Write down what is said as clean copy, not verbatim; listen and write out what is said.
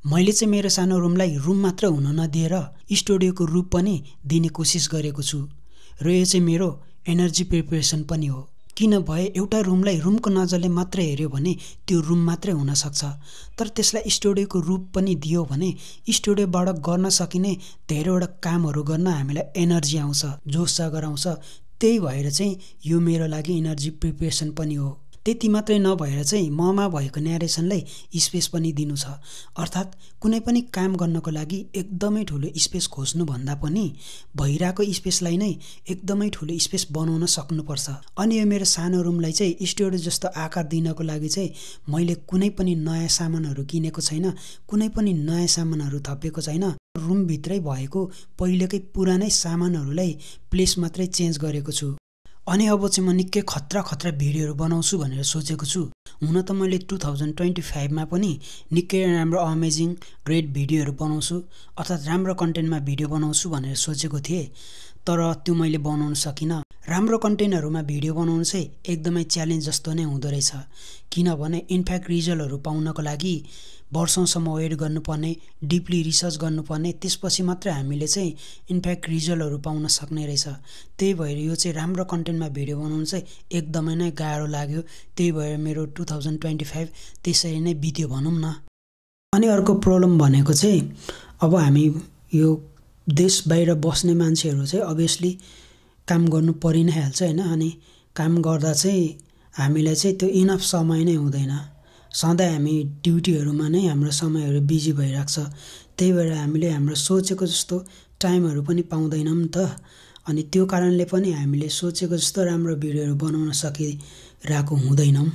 मैले चाहिँ मेरो सानो रुमलाई रुम मात्र हुन नदिएर स्टुडियोको रूप पनि दिने कोसिस गरेको छु र यो चाहिँ मेरो एनर्जी प्रिपरेसन पनि हो। किन भए एउटा रुमलाई रुमको नजरले मात्र हेर्यो भने त्यो रुम मात्रै हुन सक्छ, तर त्यसलाई स्टुडियोको रूप पनि दियो भने स्टुडियोबाट गर्न सकिने धेरैवटा कामहरू गर्न हामीलाई एनर्जी आउँछ, जोस जागर आउँछ। त्यही भएर चाहिँ यो मेरो लागि एनर्जी प्रिपरेसन पनि हो। त्यति मात्रै नभएर चाहिँ ममा भएको न्यारेसनलाई स्पेस पनि दिनु छ। अर्थात् कुनै पनि काम गर्नको लागि एकदमै ठुलो स्पेस खोज्नु भन्दा पनि भइरहेको स्पेसलाई नै एकदमै ठुलो स्पेस बनाउन सक्नुपर्छ। अनि यो मेरो सानो रुमलाई चाहिँ स्टुडियो जस्तो आकार दिनको लागि चाहिँ मैले कुनै पनि नयाँ सामानहरू किनेको छैन, कुनै पनि नयाँ सामानहरू थपेको छैन। रुमभित्रै भएको पहिलेकै पुरानै सामानहरूलाई प्लेस मात्रै चेन्ज गरेको छु। अनि अब चाहिँ म निकै खतरा भिडियोहरू बनाउँछु भनेर सोचेको छु। हुन त मैले 2025 मा पनि निकै राम्रो अमेजिङ ग्रेट भिडियोहरू बनाउँछु, अर्थात् राम्रो कन्टेन्टमा भिडियो बनाउँछु भनेर सोचेको थिएँ, तर त्यो मैले बनाउन सकिनँ। राम्रो कन्टेन्टहरूमा भिडियो बनाउनु चाहिँ एकदमै च्यालेन्ज जस्तो नै हुँदो रहेछ। किनभने इनफ्याक्ट रिजल्टहरू पाउनको लागि वर्षौंसम्म वेट गर्नुपर्ने, डिपली रिसर्च गर्नुपर्ने, त्यसपछि मात्रै हामीले चाहिँ इनफ्याक्ट रिजल्टहरू पाउन सक्ने रहेछ। त्यही भएर यो चाहिँ राम्रो कन्टेन्टमा भिडियो बनाउनु चाहिँ एकदमै नै गाह्रो लाग्यो। त्यही भएर मेरो 2025 त्यसरी नै बित्यो भनौँ न। अनि अर्को प्रब्लम भनेको चाहिँ अब हामी यो देश बाहिर बस्ने मान्छेहरू चाहिँ अभियसली काम गर्नु परि नै हाल्छ हैन। अनि काम गर्दा चाहिँ हामीलाई चाहिँ त्यो इनफ समय नै हुँदैन। सधैँ हामी ड्युटीहरूमा नै हाम्रो समयहरू बिजी भइराख्छ। त्यही भएर हामीले हाम्रो सोचेको जस्तो टाइमहरू पनि पाउँदैनौँ नि त। अनि त्यो कारणले पनि हामीले सोचेको जस्तो राम्रो भिडियोहरू बनाउन सकिरहेको हुँदैनौँ।